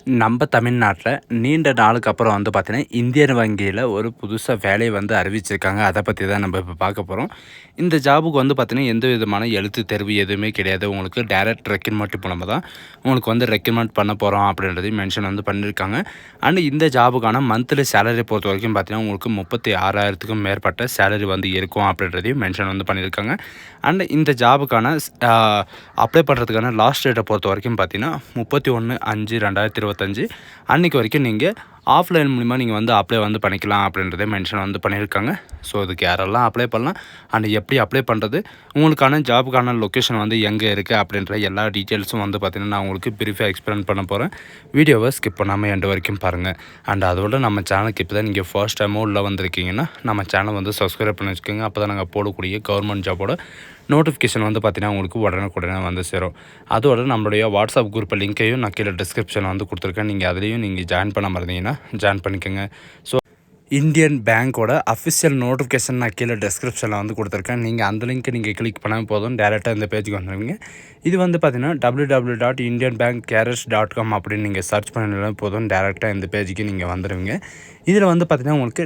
நம்ம தமிழ்நாட்டில் நீண்ட நாளுக்கு அப்புறம் வந்து பார்த்தீங்கன்னா, இந்தியன் வங்கியில ஒரு புதுசா வேலைய வந்து அறிவிச்சிருக்காங்க. அத பத்தி தான் நம்ம இப்ப பார்க்க போறோம். இந்த ஜாபுக்கு வந்து பார்த்தீங்கன்னா, எந்த விதமான எழுத்துத் தேர்வு எதுவுமே கிடையாது. உங்களுக்கு டைரக்ட் ரெக்ரூட்மெண்ட் மூலமா தான் உங்களுக்கு வந்து ரெக்ரூட்மெண்ட் பண்ண போறோம் அப்படின்றதையும் மென்ஷன் வந்து பண்ணியிருக்காங்க. அண்ட் இந்த ஜாபுக்கான மந்த்லி சேலரி பொறுத்தவரைக்கும் பார்த்தீங்கன்னா, உங்களுக்கு 36,000க்கும் மேற்பட்ட சேலரி வந்து இருக்கும் அப்படின்றதையும் மென்ஷன் வந்து பண்ணியிருக்காங்க. அண்ட் இந்த ஜாபுக்கான அப்ளை பண்ணுறதுக்கான லாஸ்ட் டேட்டை பொறுத்த வரைக்கும் பார்த்தீங்கன்னா 31/5/2025 அன்றைக்கு வரைக்கும் நீங்கள் ஆஃப்லைன் மூலிமா நீங்கள் வந்து அப்ளை வந்து பண்ணிக்கலாம் அப்படின்றதே மென்ஷன் வந்து பண்ணியிருக்காங்க. ஸோ இதுக்கு யாரெல்லாம் அப்ளை பண்ணலாம் அண்ட் எப்படி அப்ளை பண்ணுறது, உங்களுக்கான ஜாபுக்கான லொக்கேஷன் வந்து எங்கே இருக்குது அப்படின்ற எல்லா டீட்டெயில்ஸும் வந்து பார்த்திங்கன்னா நான் உங்களுக்கு ப்ரீஃபாக எக்ஸ்பிளைன் பண்ண போகிறேன். வீடியோவை ஸ்கிப் பண்ணாமல் எண்டு வரைக்கும் பாருங்கள். அண்ட் அதோட நம்ம சேனலுக்கு இப்போ தான் நீங்கள் ஃபர்ஸ்ட் டைமோ உள்ளே வந்திருக்கீங்கன்னா நம்ம சேனல் வந்து சப்ஸ்கிரைப் பண்ணி வச்சுக்கோங்க. அப்போ தான் நாங்கள் போடக்கூடிய கவர்மெண்ட் ஜாபோட நோட்டிஃபிகேஷன் வந்து பார்த்திங்கன்னா உங்களுக்கு உடனுக்குடனே வந்து சேரும். அதோட நம்மளுடைய வாட்ஸ்அப் குரூப் லிங்க்கையும் நான் கீழே டிஸ்கிரிப்ஷனில் வந்து கொடுத்துருக்கேன். நீங்கள் அதுலேயும் நீங்கள் ஜாயின் பண்ண இருந்தீங்கன்னா ஜாயின் பண்ணிக்கோங்க. ஸோ இந்தியன் பேங்க்கோட அஃபிஷியல் நோட்டிஃபிகேஷன் நான் கீழே டிஸ்கிரிப்ஷனில் வந்து கொடுத்துருக்கேன். நீங்கள் அந்த லிங்க்கை நீங்கள் கிளிக் பண்ணால் போதும், டேரெக்டாக இந்த பேஜுக்கு வந்துடுவீங்க. இது வந்து பார்த்தீங்கன்னா www.indianbankcareers.com அப்படின்னு நீங்கள் சர்ச் பண்ணினாலும் போதும், டேரெக்டாக இந்த பேஜுக்கு நீங்கள் வந்துடுவீங்க. இதில் வந்து பார்த்திங்கன்னா உங்களுக்கு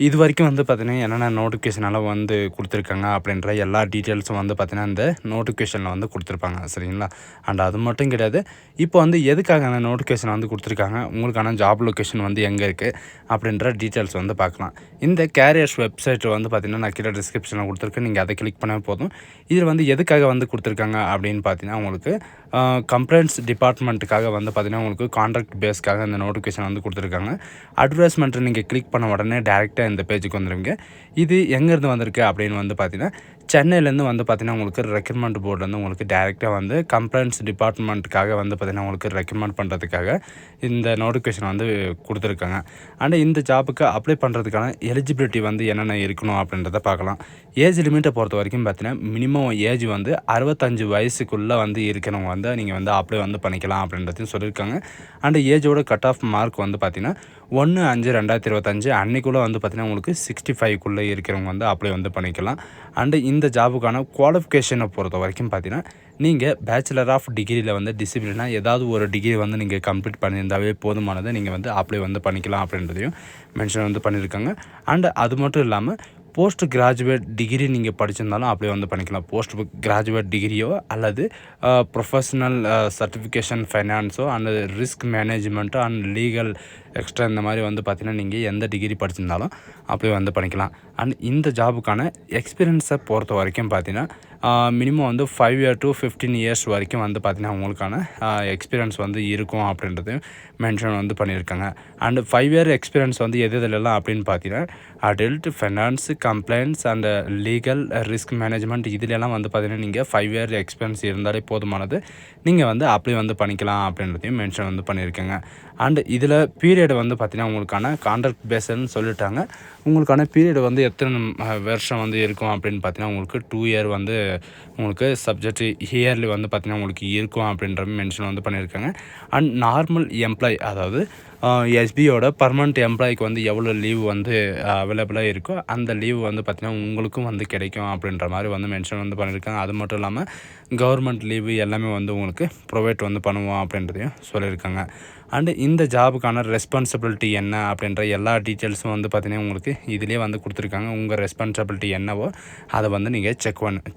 இது வரைக்கும் வந்து பார்த்திங்கன்னா என்னென்ன நோட்டிஃபிகேஷனெல்லாம் வந்து கொடுத்துருக்காங்க அப்படின்ற எல்லா டீட்டெயில்ஸும் வந்து பார்த்திங்கன்னா இந்த நோட்டிஃபிகேஷனில் வந்து கொடுத்துருப்பாங்க, சரிங்களா? அண்ட் அது மட்டும் கிடையாது, இப்போ வந்து எதுக்காக அந்த நோட்டிஃபிகேஷன் வந்து கொடுத்துருக்காங்க, உங்களுக்கான ஜாப் லொக்கேஷன் வந்து எங்கே இருக்குது அப்படின்ற டீட்டெயில்ஸ் வந்து பார்க்கலாம். இந்த கேரியர்ஸ் வெப்சைட் வந்து பார்த்திங்கன்னா நான் கீழே டிஸ்கிரிப்ஷனில் கொடுத்துருக்கேன். நீங்கள் அதை கிளிக் பண்ணால் போதும். இதில் வந்து எதுக்காக வந்து கொடுத்துருக்காங்க அப்படின்னு பார்த்தீங்கன்னா உங்களுக்கு கம்ப்ளைண்ட்ஸ் டிபார்ட்மெண்ட்டுக்காக வந்து பார்த்திங்கன்னா உங்களுக்கு கான்ட்ராக்ட் பேஸ்க்காக இந்த நோட்டிஃபிகேஷன் வந்து கொடுத்துருக்காங்க. அட்வர்டைஸ்மெண்ட்டை நீங்கள் கிளிக் பண்ண உடனே டேரெக்டாக இந்த பேஜுக்கு வந்துடுவீங்க. இது எங்கேருந்து வந்திருக்கு அப்படின்னு வந்து பார்த்தீங்கன்னா சென்னையிலேருந்து வந்து பார்த்திங்கன்னா உங்களுக்கு ரெக்ரூட்மெண்ட் போர்ட்லேருந்து உங்களுக்கு டேரெக்டாக வந்து கம்ப்ளைண்ட்ஸ் டிபார்ட்மெண்ட்டுக்காக வந்து பார்த்திங்கன்னா உங்களுக்கு ரெக்ரூட்மெண்ட் பண்ணுறதுக்காக இந்த நோட்டிஃபிகேஷன் வந்து கொடுத்துருக்காங்க. அண்ட் இந்த ஜாபுக்கு அப்ளை பண்ணுறதுக்கான எலிஜிபிலிட்டி வந்து என்னென்ன இருக்கணும் அப்படின்றத பார்க்கலாம். ஏஜ் லிமிட்டை பொறுத்த வரைக்கும் பார்த்தீங்கன்னா மினிமம் ஏஜ் வந்து 65 வயசுக்குள்ளே வந்து இருக்கிறவங்க வந்து நீங்கள் வந்து அப்ளை வந்து பண்ணிக்கலாம் அப்படின்றதையும் சொல்லியிருக்காங்க. அண்ட் ஏஜோட கட் ஆஃப் மார்க் வந்து பார்த்திங்கன்னா 1/5/2025 அன்றைக்குள்ளே வந்து பார்த்திங்கன்னா உங்களுக்கு 65க்குள்ளே இருக்கிறவங்க வந்து அப்ளை வந்து பண்ணிக்கலாம். அண்டு இந்த ஜாபுக்கான குவாலிஃபிகேஷனை பொறுத்த வரைக்கும் பார்த்தீங்கன்னா நீங்கள் பேச்சுலர் ஆஃப் டிகிரியில் வந்து டிசிப்ளினாக ஏதாவது ஒரு டிகிரி வந்து நீங்கள் கம்ப்ளீட் பண்ணியிருந்தாவே போதுமானதை நீங்கள் வந்து அப்ளை வந்து பண்ணிக்கலாம் அப்படின்றதையும் மென்ஷன் வந்து பண்ணியிருக்காங்க. அண்டு அது மட்டும் இல்லாமல் போஸ்ட் கிராஜுவேட் டிகிரி நீங்கள் படிச்சிருந்தாலும் அப்ளை வந்து பண்ணிக்கலாம். போஸ்ட் கிராஜுவேட் டிகிரியோ அல்லது ப்ரொஃபஷ்னல் சர்டிஃபிகேஷன் ஃபைனான்ஸோ அண்ட் ரிஸ்க் மேனேஜ்மெண்ட்டோ அண்ட் லீகல் எக்ஸ்ட்ரா இந்த மாதிரி வந்து பார்த்திங்கன்னா நீங்கள் எந்த டிகிரி படிச்சிருந்தாலும் அப்ளை வந்து பண்ணிக்கலாம். அண்ட் இந்த ஜாபுக்கான எக்ஸ்பீரியன்ஸை பொறுத்த வரைக்கும் பார்த்தீங்கன்னா மினிமம் வந்து 5 years to 15 years வரைக்கும் வந்து பார்த்திங்கன்னா உங்களுக்கான எக்ஸ்பீரியன்ஸ் வந்து இருக்கும் அப்படின்றதையும் மென்ஷன் வந்து பண்ணியிருக்காங்க. அண்டு 5 year எக்ஸ்பீரியன்ஸ் வந்து எதுலலாம் அப்படின்னு பார்த்தீங்கன்னா adult, finance, complaints and legal, risk management இதிலெல்லாம் வந்து பார்த்திங்கன்னா நீங்கள் 5 year எக்ஸ்பீரியன்ஸ் இருந்தாலே போதுமானது, நீங்கள் வந்து அப்ளை வந்து பண்ணிக்கலாம் அப்படின்றதையும் மென்ஷன் வந்து பண்ணியிருக்காங்க. அண்டு இதில் பீரியட் வந்து பார்த்திங்கன்னா உங்களுக்கான கான்ட்ராக்ட் பேஸ்ன்னு சொல்லிட்டாங்க. உங்களுக்கான பீரியட் வந்து எத்தனை வருஷம் வந்து இருக்கும் அப்படின்னு பார்த்தீங்கன்னா உங்களுக்கு 2 year வந்து உங்களுக்கு சப்ஜெக்ட் இயர்லி வந்து பார்த்திங்கன்னா உங்களுக்கு இருக்கும் அப்படின்ற மென்ஷன் வந்து பண்ணியிருக்காங்க. அண்ட் நார்மல் எம்ப்ளாய், அதாவது எஸ்பியோட பர்மனெண்ட் எம்ப்ளாய்க்கு வந்து எவ்வளோ லீவ் வந்து அவைலபிளாக இருக்கோ அந்த லீவ் வந்து பார்த்திங்கன்னா உங்களுக்கும் வந்து கிடைக்கும் அப்படின்ற மாதிரி வந்து மென்ஷன் வந்து பண்ணியிருக்காங்க. அது மட்டும் இல்லாமல் கவர்மெண்ட் லீவு எல்லாமே வந்து உங்களுக்கு ப்ரொவைட் வந்து பண்ணுவோம் அப்படின்றதையும் சொல்லியிருக்காங்க. அண்டு இந்த ஜாபுக்கான ரெஸ்பான்சிபிலிட்டி என்ன அப்படின்ற எல்லா டீட்டெயில்ஸும் வந்து பார்த்திங்கன்னா உங்களுக்கு இதிலே வந்து கொடுத்துருக்காங்க. உங்கள் ரெஸ்பான்சிபிலிட்டி என்னவோ அதை வந்து நீங்கள்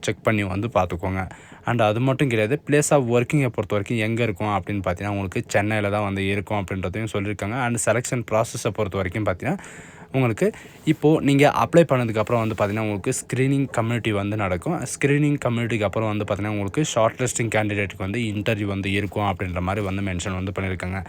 செக் பண்ணி வந்து பார்த்துக்கோங்க. அண்ட் அது மட்டும் கிடையாது, பிளேஸ் ஆஃப் ஒர்க்கிங்கை பொறுத்த வரைக்கும் எங்கே இருக்கும் அப்படின்னு பார்த்தீங்கன்னா உங்களுக்கு சென்னையில் தான் வந்து இருக்கும் அப்படின்றதையும் சொல்லியிருக்காங்க. அண்ட் செலெக்ஷன் ப்ராசஸை பொறுத்த வரைக்கும் பார்த்தீங்கன்னா உங்களுக்கு இப்போது நீங்கள் அப்ளை பண்ணதுக்கப்புறம் வந்து பார்த்திங்கன்னா உங்களுக்கு ஸ்க்ரீனிங் கம்யூனிட்டி வந்து நடக்கும். ஸ்க்ரீனிங் கம்யூனிட்டிக்கு அப்புறம் வந்து பார்த்திங்கன்னா உங்களுக்கு ஷார்ட் லிஸ்டிங் கேண்டிடேட்டுக்கு வந்து இன்டர்வியூ வந்து இருக்கும் அப்படின்ற மாதிரி வந்து மென்ஷன் வந்து பண்ணியிருக்காங்க.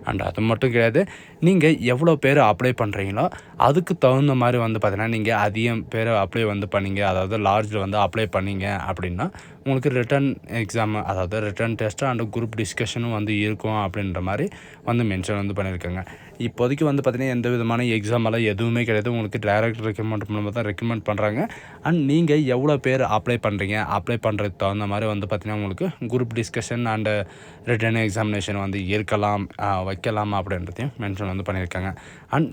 அண்ட் அது மட்டும் கிடையாது, நீங்கள் எவ்வளோ பேர் அப்ளை பண்ணுறீங்களோ அதுக்கு தகுந்த மாதிரி வந்து பார்த்திங்கன்னா நீங்கள் அதிகம் பேர் அப்ளை வந்து பண்ணிங்க, அதாவது லார்ஜில் வந்து அப்ளை பண்ணிங்க அப்படின்னா உங்களுக்கு ரிட்டன் எக்ஸாம், அதாவது ரிட்டன் டெஸ்ட்டு அண்ட் குரூப் டிஸ்கஷனும் வந்து இருக்கும் அப்படின்ற மாதிரி வந்து மென்ஷன் வந்து பண்ணியிருக்காங்க. இப்போதைக்கு வந்து பார்த்திங்கன்னா எந்த விதமான எக்ஸாமெல்லாம் எதுவுமே கிடையாது. உங்களுக்கு டைரக்ட் ரெக்ரூட்மெண்ட் மூலமாக தான் ரெக்ரூட்மெண்ட் பண்ணுறாங்க. அண்ட் நீங்கள் எவ்வளோ பேர் அப்ளை பண்ணுறீங்க, அப்ளை பண்ணுறதுக்கு தகுந்த மாதிரி வந்து பார்த்திங்கன்னா உங்களுக்கு group discussion and return examination வந்து இருக்கலாம், வைக்கலாம் அப்படின்றதையும் மென்ஷன் வந்து பண்ணியிருக்காங்க. And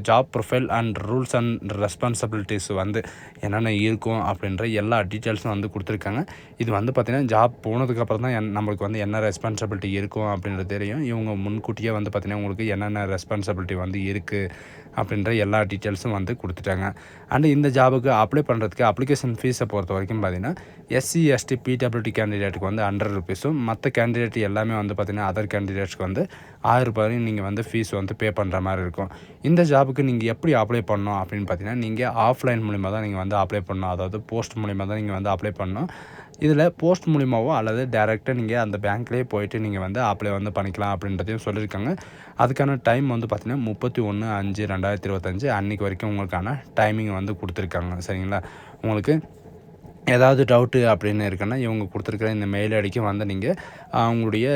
job profile and rules and responsibilities வந்து என்னென்ன இருக்கும் அப்படின்ற எல்லா டீட்டெயில்ஸும் வந்து கொடுத்துருக்காங்க. சொல்லியிருக்காங்க. இது வந்து பார்த்திங்கன்னா ஜாப் போனதுக்கப்புறம் தான் நம்மளுக்கு வந்து என்ன ரெஸ்பான்சிபிலிட்டி இருக்கும் அப்படின்றது தெரியும். இவங்க முன்கூட்டியே வந்து பார்த்திங்கன்னா உங்களுக்கு என்னென்ன ரெஸ்பான்சிபிலிட்டி வந்து இருக்குது அப்படின்ற எல்லா டீட்டெயில்ஸும் வந்து கொடுத்துட்டாங்க. அண்டு இந்த ஜாபுக்கு அப்ளை பண்ணுறதுக்கு அப்ளிகேஷன் ஃபீஸை பொறுத்த வரைக்கும் பார்த்திங்கன்னா எஸ்சி எஸ்டி பிடபிள்யூடி கேண்டிடேட்டுக்கு வந்து ₹100 மற்ற கேண்டிடேட் எல்லாமே வந்து பார்த்திங்கன்னா அதர் கேண்டிடேட்ஸ்க்கு வந்து ₹1000 நீங்கள் வந்து ஃபீஸ் வந்து பே பண்ணுற மாதிரி இருக்கும். இந்த ஜாபுக்கு நீங்கள் எப்படி அப்ளை பண்ணணும் அப்படின்னு பார்த்தீங்கன்னா நீங்கள் ஆஃப்லைன் மூலிமா தான் நீங்கள் வந்து அப்ளை பண்ணணும். அதாவது போஸ்ட் மூலிமா தான் நீங்கள் வந்து அப்ளை பண்ணணும். இதில் போஸ்ட் மூலிமாவோ அல்லது டேரெக்டாக நீங்கள் அந்த பேங்க்லேயே போயிட்டு நீங்கள் வந்து அப்ளை வந்து பண்ணிக்கலாம் அப்படின்றதையும் சொல்லியிருக்காங்க. அதுக்கான டைம் வந்து பார்த்திங்கன்னா 31/5/2025 அன்றைக்கி வரைக்கும் உங்களுக்கான டைமிங் வந்து கொடுத்துருக்காங்க. சரிங்களா? உங்களுக்கு ஏதாவது டவுட்டு அப்படின்னு இருக்குன்னா இவங்க கொடுத்துருக்குற இந்த மெயில் ஐடிக்கு வந்து நீங்கள் அவங்களுடைய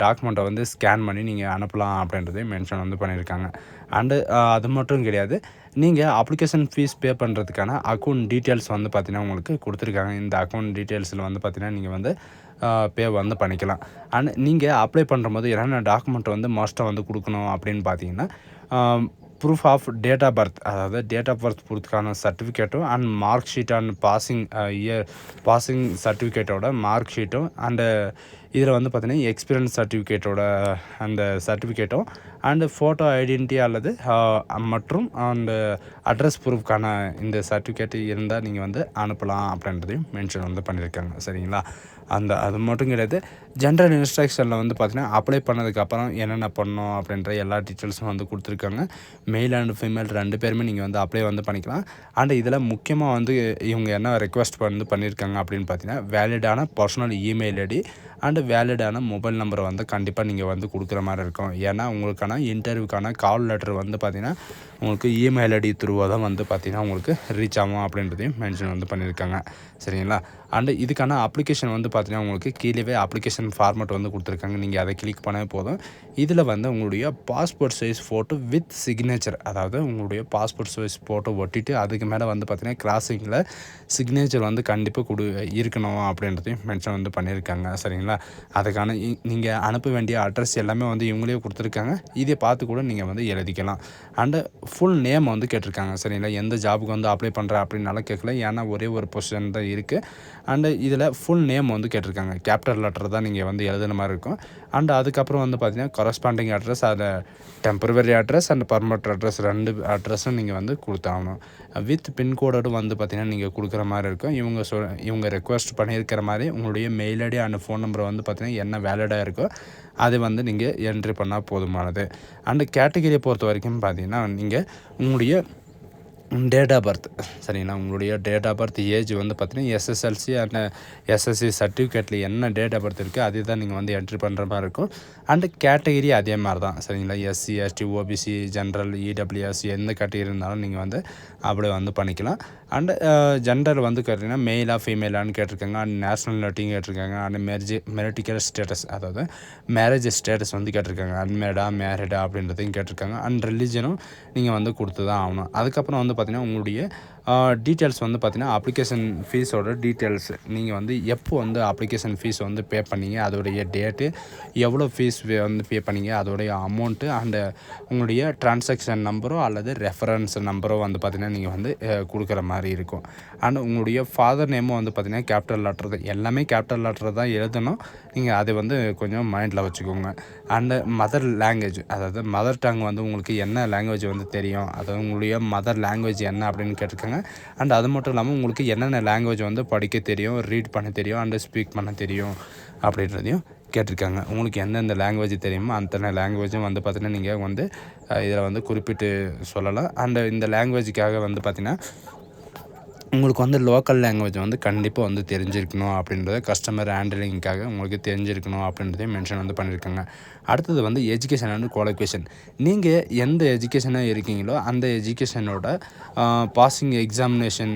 டாக்குமெண்ட்டை வந்து ஸ்கேன் பண்ணி நீங்கள் அனுப்பலாம் அப்படின்றதையும் மென்ஷன் வந்து பண்ணியிருக்காங்க. அண்டு அது மட்டும் கிடையாது, நீங்கள் அப்ளிகேஷன் ஃபீஸ் பே பண்ணுறதுக்கான அக்கௌண்ட் டீட்டெயில்ஸ் வந்து பார்த்திங்கன்னா உங்களுக்கு கொடுத்துருக்காங்க. இந்த அக்கௌண்ட் டீட்டெயில்ஸில் வந்து பார்த்திங்கன்னா நீங்கள் வந்து பே வந்து பண்ணிக்கலாம். அண்ட் நீங்கள் அப்ளை பண்ணும்போது என்னென்ன டாக்குமெண்ட் வந்து மஸ்ட்டாக வந்து கொடுக்கணும் அப்படின்னு பார்த்தீங்கன்னா proof of date of birth, அதாவது டேட் ஆஃப் பர்த் பொறுத்துக்கான சர்டிஃபிகேட்டும் and mark sheet and passing சர்டிஃபிகேட்டோட மார்க் ஷீட்டும் அண்டு இதில் வந்து பார்த்திங்கன்னா எக்ஸ்பீரியன்ஸ் சர்டிஃபிகேட்டோட அந்த சர்டிஃபிகேட்டும் அண்டு ஃபோட்டோ ஐடென்டிட்டி அல்லது மற்றும் அந்த அட்ரஸ் ப்ரூஃப்கான இந்த சர்டிஃபிகேட் இருந்தால் நீங்கள் வந்து அனுப்பலாம் அப்படின்றதையும் மென்ஷன் வந்து பண்ணியிருக்காங்க. சரிங்களா? அது மட்டும் கிடையாது, ஜென்ரல் இன்ஸ்ட்ரக்ஷனில் வந்து பார்த்திங்கன்னா அப்ளை பண்ணதுக்கப்புறம் என்னென்ன பண்ணணும் அப்படின்ற எல்லா டீட்டெயில்ஸும் வந்து கொடுத்துருக்காங்க. மெயில் அண்ட் ஃபீமேல் 2 பேருமே நீங்கள் வந்து அப்ளை வந்து பண்ணிக்கலாம். அண்ட் இதில் முக்கியமாக வந்து இவங்க என்ன ரெக்வஸ்ட் வந்து பண்ணியிருக்காங்க அப்படின்னு பார்த்தீங்கன்னா வேலிடான பர்சனல் இமெயில் ஐடி அண்டு வேலிடான மொபைல் நம்பரை வந்து கண்டிப்பாக நீங்கள் வந்து கொடுக்குற மாதிரி இருக்கும். ஏன்னா உங்களுக்கான இன்டர்வியூக்கான கால் லெட்டர் வந்து பார்த்திங்கன்னா உங்களுக்கு இமெயில் ஐடி த்ரூவாக தான் வந்து பார்த்திங்கன்னா உங்களுக்கு ரீச் ஆகும் அப்படின்றதையும் மென்ஷன் வந்து பண்ணியிருக்காங்க. சரிங்களா? அண்டு இதுக்கான அப்ளிகேஷன் வந்து பார்த்திங்கன்னா உங்களுக்கு கீழே அப்ளிகேஷன் ஃபார்மேட் வந்து கொடுத்துருக்காங்க. நீங்கள் அதை கிளிக் பண்ணவே போதும். இதில் வந்து உங்களுடைய passport size photo with signature, அதாவது உங்களுடைய பாஸ்போர்ட் சைஸ் ஃபோட்டோ ஒட்டிட்டு அதுக்கு மேலே வந்து பார்த்திங்கன்னா கிராசிங்கில் சிக்னேச்சர் வந்து கண்டிப்பாக இருக்கணும் அப்படின்றதையும் மென்ஷன் வந்து பண்ணியிருக்காங்க. சரிங்களா? அதுக்கான நீங்கள் அனுப்ப வேண்டிய அட்ரஸ் எல்லாமே வந்து இவங்களே கொடுத்துருக்காங்க. இதை பார்த்து கூட நீங்கள் வந்து எழுதிக்கலாம். அண்டு ஃபுல் நேம் வந்து கேட்டிருக்காங்க. சரிங்களா? எந்த ஜாபுக்கு வந்து அப்ளை பண்ணுற அப்படின்னாலும் கேட்கல, ஏன்னா ஒரே ஒரு பொசிஷன் தான் இருக்குது. அண்டு இதில் ஃபுல் நேம் வந்து கேட்டிருக்காங்க. கேபிட்டல் லெட்டர் தான் நீங்கள் வந்து எழுதுன மாதிரி இருக்கும். அண்டு அதுக்கப்புறம் வந்து பார்த்திங்கன்னா கரஸ்பாண்டிங் அட்ரஸ், அதில் temporary address and permanent address 2 அட்ரஸும் நீங்கள் வந்து கொடுத்தாகணும். வித் பின்கோடோடு வந்து பார்த்திங்கன்னா நீங்கள் கொடுக்குற மாதிரி இருக்கும். இவங்க ரெக்வஸ்ட் பண்ணியிருக்கிற மாதிரி உங்களுடைய mail ID and phone number வந்து பார்த்திங்கன்னா என்ன வேலிடாக இருக்கோ அது வந்து நீங்கள் என்ட்ரி பண்ணால் போதுமானது. அண்டு கேட்டகரியை பொறுத்த வரைக்கும் பார்த்திங்கன்னா நீங்கள் உங்களுடைய டேட் ஆஃப் பர்த், சரிங்களா? உங்களுடைய டேட் ஆஃப் பர்த் ஏஜ் வந்து பார்த்திங்கன்னா எஸ்எஸ்எல்சி அண்ட் எஸ்எஸ்சி சர்டிஃபிகேட்டில் என்ன டேட் ஆஃப் பர்த் இருக்குது அதே தான் நீங்கள் வந்து என்ட்ரி பண்ணுற மாதிரி இருக்கும். அண்டு கேட்டகிரி அதே மாதிரி தான். சரிங்களா? SC ST OBC general EWS எந்த கேட்டகிரி இருந்தாலும் நீங்கள் வந்து அப்படியே வந்து பண்ணிக்கலாம். அண்டு ஜெண்டர் வந்து கேட்டிங்கன்னா மெயிலாக ஃபீமேலான்னு கேட்டிருக்காங்க. அண்ட் நேஷ்னாலிட்டியும் கேட்டிருக்காங்க. அண்ட் மெரிட்டிக்கல் ஸ்டேட்டஸ், அதாவது மேரேஜ் ஸ்டேட்டஸ் வந்து கேட்டிருக்காங்க. அன்மேடா மேரிடா அப்படின்றதையும் கேட்டிருக்காங்க. அண்ட் ரிலீஜனும் நீங்கள் வந்து கொடுத்து தான் ஆகணும். அதுக்கப்புறம் வந்து பார்த்திங்கன்னா உங்களுடைய டீட்டெயில்ஸ் வந்து பார்த்திங்கன்னா அப்ளிகேஷன் ஃபீஸோட டீட்டெயில்ஸ், நீங்கள் வந்து எப்போ வந்து அப்ளிகேஷன் ஃபீஸ் வந்து பே பண்ணீங்க, அதோடைய டேட்டு, எவ்வளோ ஃபீஸ் வந்து பே பண்ணீங்க, அதோடைய அமௌண்ட்டு அண்டு உங்களுடைய ட்ரான்சாக்ஷன் நம்பரோ அல்லது ரெஃபரன்ஸ் நம்பரோ வந்து பார்த்திங்கன்னா நீங்கள் வந்து கொடுக்குற மாதிரி இருக்கும். அண்ட் உங்களுடைய ஃபாதர் நேமும் வந்து பார்த்திங்கன்னா கேபிட்டல் லெட்டர் தான், எல்லாமே கேபிட்டல் லெட்டர் தான் எழுதணும். நீங்கள் அதை வந்து கொஞ்சம் மைண்டில் வச்சுக்கோங்க. அண்டு மதர் லாங்குவேஜ், அதாவது மதர் டங் வந்து உங்களுக்கு என்ன லாங்குவேஜ் வந்து தெரியும், அதாவது உங்களுடைய மதர் லாங்குவேஜ் என்ன அப்படின்னு கேட்டிருக்காங்க. அண்ட் அது மட்டும் இல்லாமல் உங்களுக்கு என்னென்ன லாங்குவேஜ் வந்து படிக்க தெரியும், ரீட் பண்ண தெரியும் அண்டு ஸ்பீக் பண்ண தெரியும் அப்படின்றதையும் கேட்டிருக்காங்க. உங்களுக்கு எந்தெந்த லாங்குவேஜ் தெரியுமோ அத்தனை லாங்குவேஜும் வந்து பார்த்திங்கன்னா நீங்கள் வந்து இதில் வந்து குறிப்பிட்டு சொல்லலாம். அண்டு இந்த லாங்குவேஜுக்காக வந்து பார்த்திங்கன்னா உங்களுக்கு வந்து லோக்கல் லாங்குவேஜ் வந்து கண்டிப்பாக வந்து தெரிஞ்சிருக்கணும் அப்படின்றத, கஸ்டமர் ஹேண்டிலிங்காக உங்களுக்கு தெரிஞ்சிருக்கணும் அப்படின்றதையும் மென்ஷன் வந்து பண்ணியிருக்காங்க. அடுத்தது வந்து எஜுகேஷன் அண்ட் குவாலிஃபிகேஷன். நீங்கள் எந்த எஜுகேஷனாக இருக்கீங்களோ அந்த எஜுகேஷனோட பாசிங் எக்ஸாமினேஷன்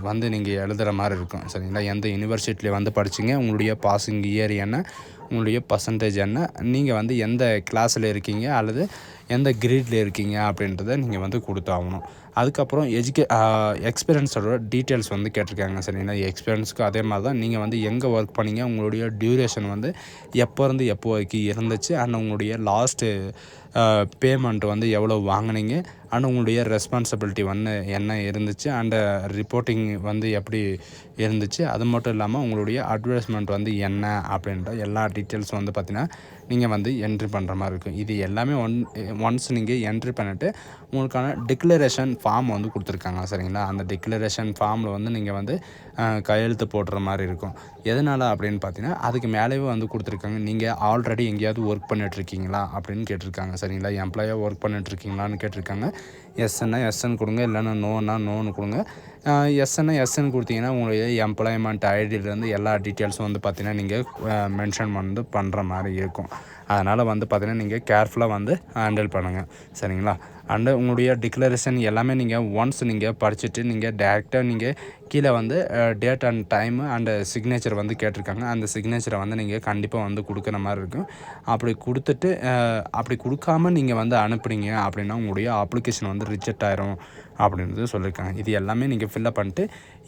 வந்து நீங்கள் எழுதுகிற மாதிரி இருக்கும். சரிங்களா? எந்த யூனிவர்சிட்டியில் வந்து படிச்சிங்க, உங்களுடைய பாசிங் இயர் என்ன, உங்களுடைய பர்சன்டேஜ் என்ன, நீங்கள் வந்து எந்த கிளாஸில் இருக்கீங்க அல்லது எந்த கிரேடில் இருக்கீங்க அப்படின்றத நீங்கள் வந்து கொடுத்தாகணும். அதுக்கப்புறம் எக்ஸ்பீரியன்ஸோட டீட்டெயில்ஸ் வந்து கேட்டிருக்காங்க. சரிங்களா? எக்ஸ்பீரியன்ஸுக்கு அதே மாதிரி தான் நீங்கள் வந்து எங்கே ஒர்க் பண்ணீங்க, உங்களுடைய டியூரேஷன் வந்து எப்போ இருந்து எப்போ வரைக்கும் இருந்துச்சு அண்ட் உங்களுடைய லாஸ்ட்டு பேமெண்ட் வந்து எவ்வளோ வாங்கினீங்க அண்ட் உங்களுடைய ரெஸ்பான்சிபிலிட்டி வந்து என்ன இருந்துச்சு அண்டு ரிப்போர்ட்டிங் வந்து எப்படி இருந்துச்சு, அது மட்டும் இல்லாமல் உங்களுடைய அட்வர்டைஸ்மெண்ட் வந்து என்ன அப்படின்ற எல்லா டீட்டெயில்ஸும் வந்து பார்த்திங்கன்னா நீங்கள் வந்து என்ட்ரி பண்ணுற மாதிரி இருக்கும். இது எல்லாமே ஒன்ஸ் நீங்கள் என்ட்ரி பண்ணிவிட்டு உங்களுக்கான டிக்ளரேஷன் ஃபார்ம் வந்து கொடுத்துருக்காங்க சரிங்களா. அந்த டிக்ளரேஷன் ஃபார்மில் வந்து நீங்கள் வந்து கையெழுத்து போடுற மாதிரி இருக்கும். எதனால் அப்படின்னு பார்த்தீங்கன்னா அதுக்கு மேலேயே வந்து கொடுத்துருக்காங்க, நீங்கள் ஆல்ரெடி எங்கேயாவது ஒர்க் பண்ணிகிட்ருக்கீங்களா அப்படின்னு கேட்டிருக்காங்க சரிங்களா. எம்ப்ளாயாக ஒர்க் பண்ணிகிட்ருக்கீங்களான்னு கேட்டிருக்காங்க. எஸ்ன்னா எஸ்ன்னு கொடுங்க, இல்லைன்னா நோன்னா நோன்னு கொடுங்க. எஸ்ன்னா எஸ்ன்னு கொடுத்தீங்கன்னா உங்களுடைய எம்ப்ளாய்மெண்ட் ஐடியிலேருந்து எல்லா டீட்டெயில்ஸும் வந்து பார்த்திங்கன்னா நீங்கள் மென்ஷன் வந்து பண்ணுற மாதிரி இருக்கும். அதனால் வந்து பார்த்திங்கன்னா நீங்கள் கேர்ஃபுல்லாக வந்து ஹேண்டில் பண்ணுங்கள் சரிங்களா. அண்டு உங்களுடைய டிக்ளரேஷன் எல்லாமே நீங்கள் ஒன்ஸ் நீங்கள் படிச்சுட்டு நீங்கள் டேரெக்டாக நீங்கள் கீழே வந்து date and time and signature வந்து கேட்டிருக்காங்க. அந்த சிக்னேச்சரை வந்து நீங்கள் கண்டிப்பாக வந்து கொடுக்குற மாதிரி இருக்கும். அப்படி கொடுத்துட்டு அப்படி கொடுக்காம நீங்கள் வந்து அனுப்புனீங்க அப்படின்னா உங்களுடைய அப்ளிகேஷன் வந்து ரிஜெக்ட் ஆயிரும் அப்படின்றது சொல்லியிருக்காங்க. இது எல்லாமே நீங்கள் ஃபில்லப் பண்ணிட்டு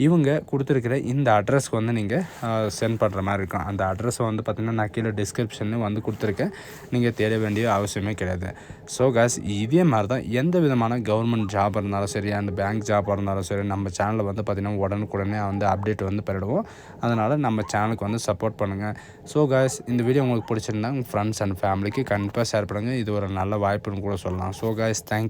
இவங்க கொடுத்துருக்கிற இந்த அட்ரஸ்க்கு வந்து நீங்கள் சென்ட் பண்ணுற மாதிரி இருக்கும். அந்த அட்ரஸை வந்து பார்த்திங்கன்னா நான் கீழே டிஸ்கிரிப்ஷனில் வந்து கொடுத்துருக்கேன், நீங்கள் தேட வேண்டிய அவசியமே கிடையாது. ஸோ காய்ஸ், இதே மாதிரி தான் எந்த விதமான கவர்மெண்ட் ஜாப் இருந்தாலும் சரி, அந்த பேங்க் ஜாப்பாக இருந்தாலும் சரி, நம்ம சேனலில் வந்து பார்த்திங்கன்னா உடனுக்குடனே வந்து அப்டேட் வந்து பண்ணிடுவோம். அதனால் நம்ம சேனலுக்கு வந்து சப்போர்ட் பண்ணுங்கள். ஸோ காய்ஸ், இந்த வீடியோ உங்களுக்கு பிடிச்சிருந்தா உங்கள் ஃப்ரெண்ட்ஸ் அண்ட் ஃபேமிலிக்கு கண்டிப்பாக ஷேர் பண்ணுங்கள். இது ஒரு நல்ல வாய்ப்புன்னு கூட சொல்லலாம். So guys, thank you.